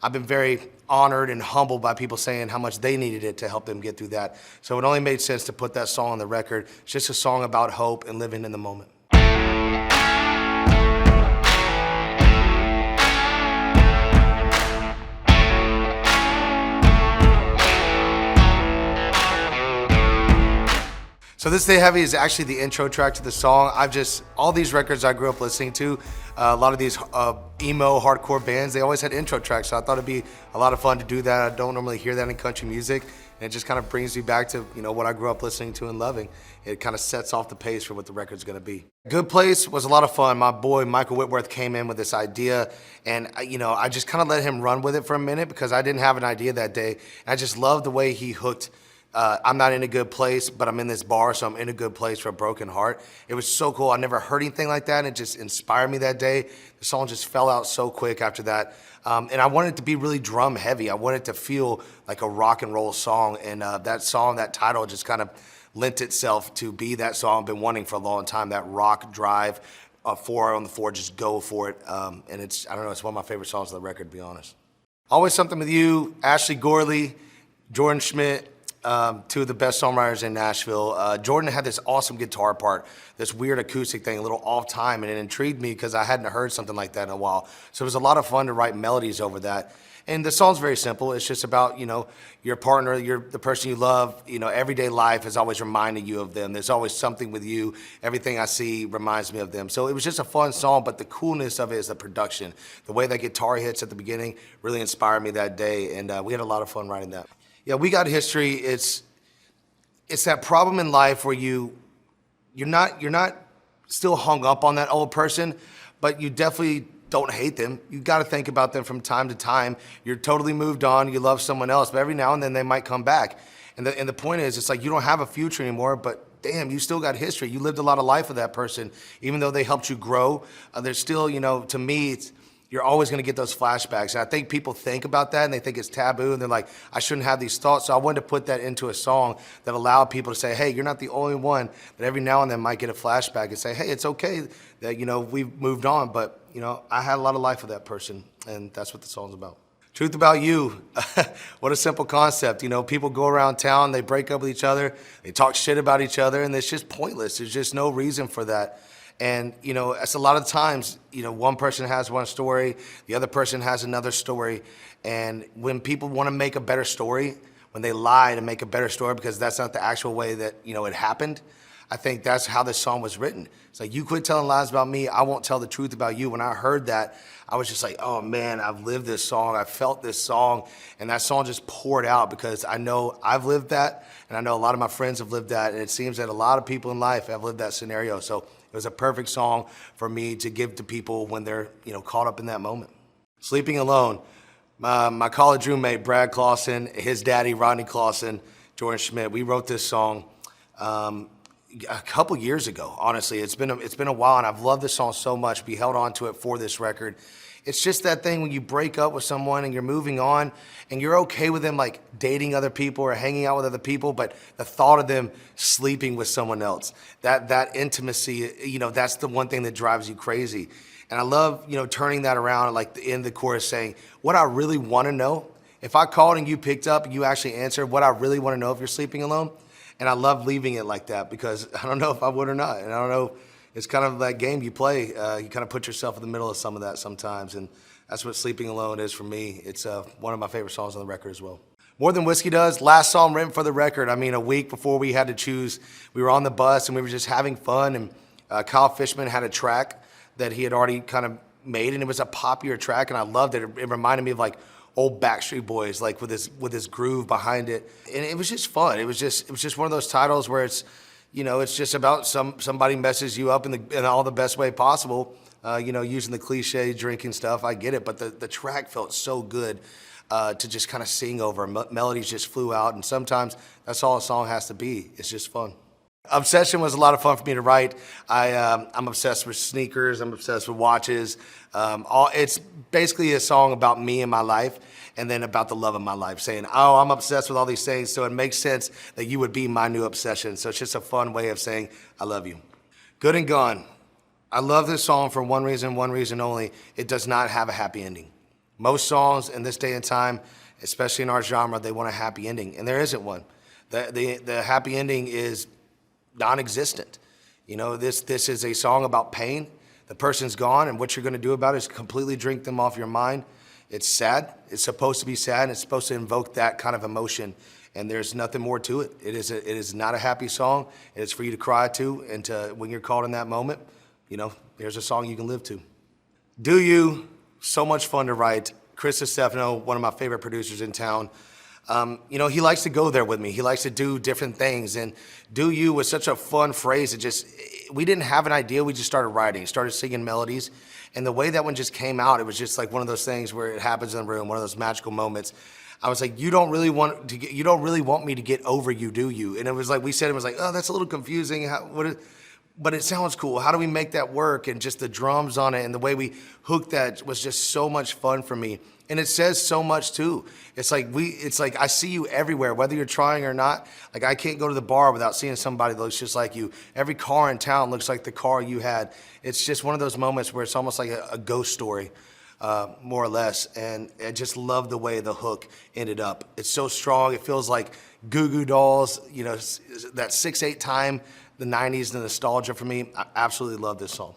I've been very honored and humbled by people saying how much they needed it to help them get through that. So it only made sense to put that song on the record. It's just a song about hope and living in the moment. So This Day Heavy is actually the intro track to the song. All these records I grew up listening to, a lot of these emo hardcore bands, they always had intro tracks. So I thought it'd be a lot of fun to do that. I don't normally hear that in country music. And it just kind of brings me back to, what I grew up listening to and loving. It kind of sets off the pace for what the record's gonna be. Good Place was a lot of fun. My boy, Michael Whitworth, came in with this idea, and I just kind of let him run with it for a minute because I didn't have an idea that day. And I just loved the way he hooked I'm not in a good place, but I'm in this bar, so I'm in a good place for a broken heart. It was so cool. I never heard anything like that, and it just inspired me that day. The song just fell out so quick after that. And I wanted it to be really drum heavy. I wanted it to feel like a rock and roll song, and that song, that title just kind of lent itself to be that song I've been wanting for a long time, that rock drive, 4 on the 4, just go for it. And I don't know, it's one of my favorite songs on the record, to be honest. Always Something With You, Ashley Gorley, Jordan Schmidt, two of the best songwriters in Nashville. Jordan had this awesome guitar part, this weird acoustic thing, a little off time, and it intrigued me because I hadn't heard something like that in a while. So it was a lot of fun to write melodies over that. And the song's very simple. It's just about, your partner, the person you love, everyday life is always reminding you of them. There's always something with you. Everything I see reminds me of them. So it was just a fun song, but the coolness of it is the production. The way that guitar hits at the beginning really inspired me that day, and we had a lot of fun writing that. Yeah, We Got History. It's that problem in life where you're not still hung up on that old person, but you definitely don't hate them. You got to think about them from time to time. You're totally moved on. You love someone else, but every now and then they might come back. And the point is, it's like you don't have a future anymore, but damn, you still got history. You lived a lot of life with that person, even though they helped you grow. There's still, to me, you're always going to get those flashbacks. And I think people think about that and they think it's taboo and they're like, I shouldn't have these thoughts. So I wanted to put that into a song that allowed people to say, hey, you're not the only one that every now and then might get a flashback and say, hey, it's okay that, we've moved on, but, I had a lot of life with that person, and that's what the song's about. Truth About You. What a simple concept. People go around town, they break up with each other, they talk shit about each other, and it's just pointless. There's just no reason for that. And, it's a lot of times, one person has one story, the other person has another story. And when people want to make a better story, when they lie to make a better story because that's not the actual way that, it happened, I think that's how this song was written. It's like, you quit telling lies about me, I won't tell the truth about you. When I heard that, I was just like, oh man, I've lived this song, I felt this song, and that song just poured out because I know I've lived that, and I know a lot of my friends have lived that, and it seems that a lot of people in life have lived that scenario. So it was a perfect song for me to give to people when they're, caught up in that moment. Sleeping Alone. My college roommate, Brad Clausen, his daddy, Rodney Clausen, Jordan Schmidt, we wrote this song a couple years ago, honestly. It's been a while, and I've loved this song so much. We held on to it for this record. It's just that thing when you break up with someone and you're moving on and you're okay with them like dating other people or hanging out with other people, but the thought of them sleeping with someone else, that intimacy, that's the one thing that drives you crazy. And I love, turning that around, like the end of the chorus saying, what I really want to know, if I called and you picked up and you actually answered, what I really want to know if you're sleeping alone. And I love leaving it like that because I don't know if I would or not. And I don't know, it's kind of that game you play. You kind of put yourself in the middle of some of that sometimes. And that's what Sleeping Alone is for me. It's one of my favorite songs on the record as well. More Than Whiskey Does, last song written for the record. I mean, a week before we had to choose, we were on the bus and we were just having fun. And Kyle Fishman had a track that he had already kind of made, and it was a poppier track, and I loved it. It reminded me of like old Backstreet Boys, like with this groove behind it, and it was just fun. It was just one of those titles where it's, it's just about somebody messes you up in all the best way possible. Using the cliche drinking stuff, I get it, but the track felt so good to just kind of sing over. Melodies just flew out, and sometimes that's all a song has to be. It's just fun. Obsession was a lot of fun for me to write. I'm obsessed with sneakers. I'm obsessed with watches. It's basically a song about me and my life, and then about the love of my life, saying, oh, I'm obsessed with all these things, so it makes sense that you would be my new obsession. So it's just a fun way of saying, I love you. Good and Gone. I love this song for one reason only. It does not have a happy ending. Most songs in this day and time, especially in our genre, they want a happy ending, and there isn't one. The happy ending is non-existent. This is a song about pain. The person's gone, and what you're going to do about it is completely drink them off your mind. It's sad. It's supposed to be sad, and it's supposed to invoke that kind of emotion, and there's nothing more to it. It is not a happy song. It is for you to cry to, and when you're caught in that moment, there's a song you can live to. Do You, so much fun to write. Chris Stefano, one of my favorite producers in town, he likes to go there with me. He likes to do different things, and Do You was such a fun phrase. We didn't have an idea. We just started writing, started singing melodies, and the way that one just came out, it was just like one of those things where it happens in the room, one of those magical moments. I was like, you don't really want me to get over you, do you? And it was like, oh, that's a little confusing. But it sounds cool. How do we make that work? And just the drums on it and the way we hooked that was just so much fun for me. And it says so much too. It's like I see you everywhere, whether you're trying or not. Like, I can't go to the bar without seeing somebody that looks just like you. Every car in town looks like the car you had. It's just one of those moments where it's almost like a ghost story, more or less. And I just love the way the hook ended up. It's so strong. It feels like Goo Goo Dolls, that 6/8 time, the 90s, the nostalgia for me. I absolutely love this song.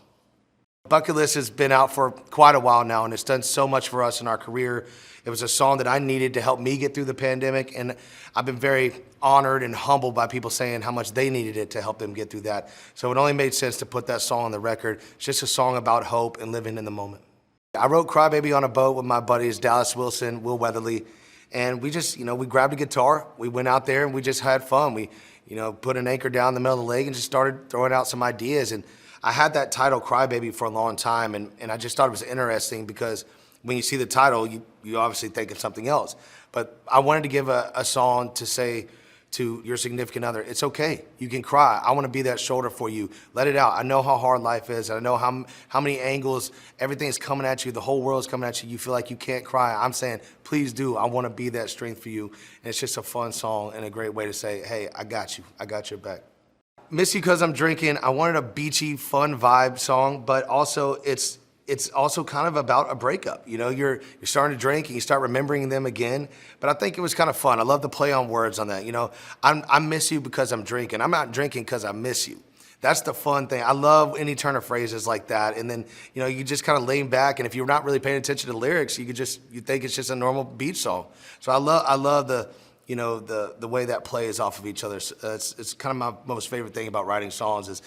Bucket List has been out for quite a while now, and it's done so much for us in our career. It was a song that I needed to help me get through the pandemic, and I've been very honored and humbled by people saying how much they needed it to help them get through that. So it only made sense to put that song on the record. It's just a song about hope and living in the moment. I wrote Cry Baby on a boat with my buddies, Dallas Wilson, Will Weatherly, and we just, we grabbed a guitar, we went out there and we just had fun. We, put an anchor down in the middle of the lake and just started throwing out some ideas. And I had that title, Cry Baby, for a long time, and I just thought it was interesting because when you see the title, you obviously think of something else. But I wanted to give a song to say to your significant other, it's okay, you can cry. I want to be that shoulder for you. Let it out. I know how hard life is. I know how many angles, everything's coming at you, the whole world's coming at you. You feel like you can't cry. I'm saying, please do. I want to be that strength for you. And it's just a fun song and a great way to say, hey, I got you. I got your back. Miss You 'Cause I'm Drinking. I wanted a beachy, fun vibe song, but also it's also kind of about a breakup. You're starting to drink and you start remembering them again. But I think it was kind of fun. I love the play on words on that. I miss you because I'm drinking. I'm not drinking because I miss you. That's the fun thing. I love any turn of phrases like that. And then, you just kind of lean back, and if you're not really paying attention to the lyrics, you think it's just a normal beach song. So I love the way that plays off of each other. It's kind of my most favorite thing about writing songs is,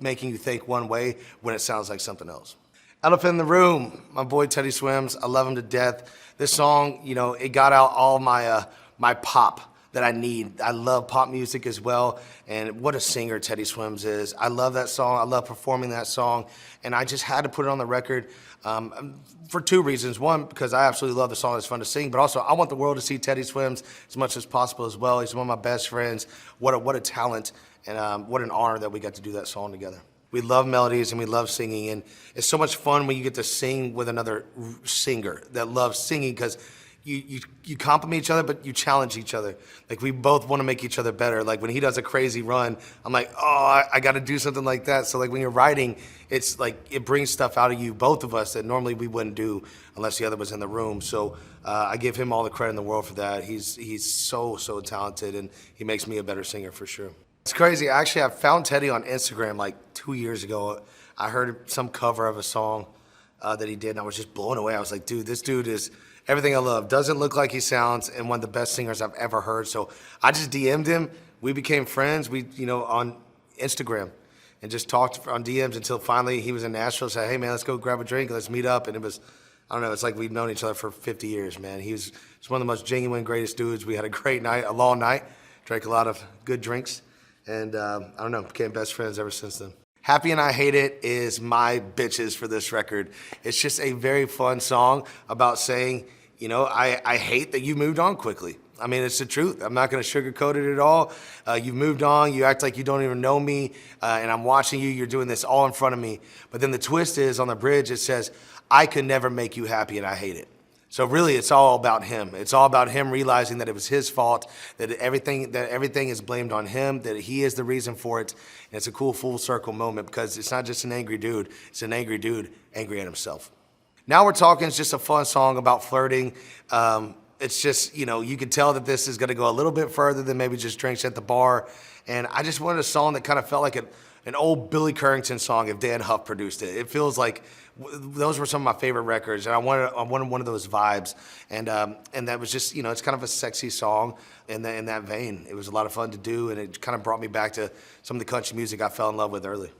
making you think one way when it sounds like something else. Elephant in the Room, my boy Teddy Swims. I love him to death. This song, it got out all my pop that I need. I love pop music as well, and what a singer Teddy Swims is. I love that song. I love performing that song, and I just had to put it on the record for two reasons. One, because I absolutely love the song. It's fun to sing, but also I want the world to see Teddy Swims as much as possible as well. He's one of my best friends. What a talent, and what an honor that we got to do that song together. We love melodies and we love singing, and it's so much fun when you get to sing with another singer that loves singing, because you compliment each other, but you challenge each other. Like, we both want to make each other better. Like, when he does a crazy run, I'm like, oh, I got to do something like that. So like when you're writing, it's like it brings stuff out of you, both of us, that normally we wouldn't do unless the other was in the room. So I give him all the credit in the world for that. He's so talented, and he makes me a better singer for sure. It's crazy. Actually, I found Teddy on Instagram like 2 years ago. I heard some cover of a song that he did, and I was just blown away. I was like, dude, this dude is everything I love. Doesn't look like he sounds, and one of the best singers I've ever heard. So I just DM'd him. We became friends. We, on Instagram, and just talked on DMs until finally he was in Nashville. Said, hey man, let's go grab a drink. Let's meet up. And it was, I don't know, it's like we've known each other for 50 years, man. He's one of the most genuine, greatest dudes. We had a great night, a long night. Drank a lot of good drinks. And I don't know, became best friends ever since then. Happy and I Hate It is my bitches for this record. It's just a very fun song about saying, I hate that you moved on quickly. I mean, it's the truth. I'm not going to sugarcoat it at all. You've moved on. You act like you don't even know me, and I'm watching you. You're doing this all in front of me. But then the twist is, on the bridge, it says, I could never make you happy and I hate it. So really, it's all about him. It's all about him realizing that it was his fault, that everything is blamed on him, that he is the reason for it. And it's a cool full circle moment, because it's not just an angry dude. It's an angry dude angry at himself. Now We're Talking is just a fun song about flirting. It's just, you can tell that this is going to go a little bit further than maybe just drinks at the bar. And I just wanted a song that kind of felt like an old Billy Currington song if Dan Huff produced it. It feels like those were some of my favorite records, and I wanted one of those vibes. And that was just, it's kind of a sexy song in that vein. It was a lot of fun to do, and it kind of brought me back to some of the country music I fell in love with early.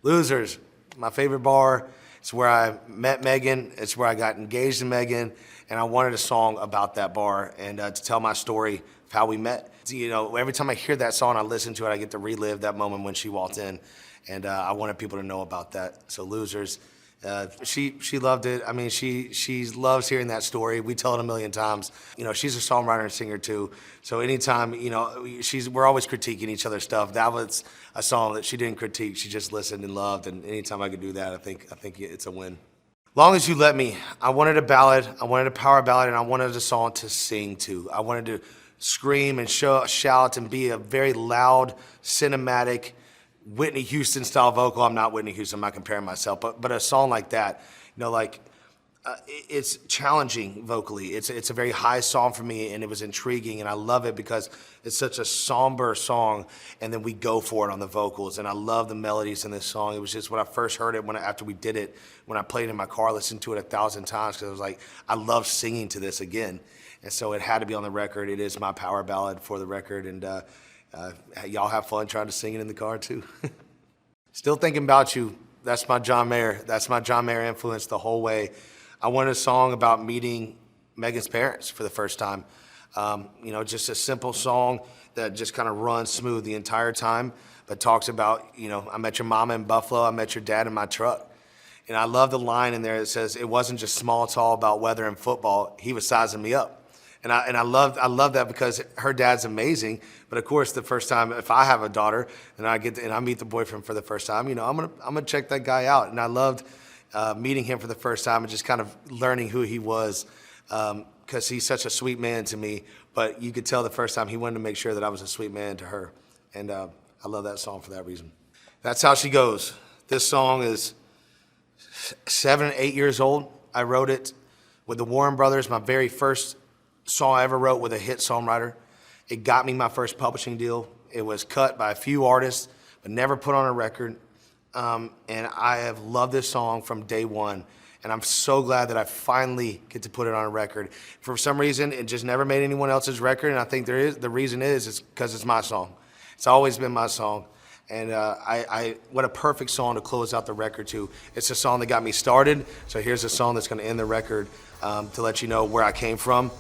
Losers, my favorite bar. It's where I met Megan. It's where I got engaged to Megan, and I wanted a song about that bar and to tell my story of how we met. Every time I hear that song, I listen to it, I get to relive that moment when she walked in, and I wanted people to know about that. So Losers, she loved it. I mean, she loves hearing that story. We tell it a million times. She's a songwriter and singer too. So anytime, we're always critiquing each other's stuff. That was a song that she didn't critique. She just listened and loved. And anytime I could do that, I think it's a win. Long As You Let Me. I wanted a ballad. I wanted a power ballad, and I wanted a song to sing to. I wanted to scream and shout and be a very loud, cinematic, Whitney Houston style vocal. I'm not Whitney Houston, I'm not comparing myself, but a song like that, it's challenging vocally. It's a very high song for me, and it was intriguing, and I love it because it's such a somber song, and then we go for it on the vocals, and I love the melodies in this song. It was just when I first heard it, after we did it, when I played it in my car, listened to it 1,000 times, because I was like, I love singing to this again, and so it had to be on the record. It is my power ballad for the record, and y'all have fun trying to sing it in the car too. Still Thinking About You. That's my John Mayer. That's my John Mayer influence the whole way. I wanted a song about meeting Megan's parents for the first time. Just a simple song that just kind of runs smooth the entire time, but talks about, I met your mama in Buffalo, I met your dad in my truck. And I love the line in there that says, it wasn't just small talk about weather and football, he was sizing me up. And I love that because her dad's amazing. But of course, the first time, if I have a daughter and I meet the boyfriend for the first time, I'm gonna check that guy out. And I loved meeting him for the first time and just kind of learning who he was, because he's such a sweet man to me. But you could tell the first time he wanted to make sure that I was a sweet man to her. And I love that song for that reason. That's How She Goes. This song is 7 or 8 years old. I wrote it with the Warren Brothers, my very first song I ever wrote with a hit songwriter. It got me my first publishing deal. It was cut by a few artists, but never put on a record. And I have loved this song from day one. And I'm so glad that I finally get to put it on a record. For some reason, it just never made anyone else's record. And I think the reason is because it's my song. It's always been my song. And what a perfect song to close out the record to. It's a song that got me started. So here's a song that's going to end the record, to let you know where I came from.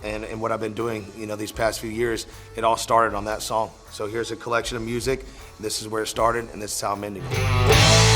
And what I've been doing, these past few years. It all started on that song. So here's a collection of music. This is where it started, and this is how I'm ending it.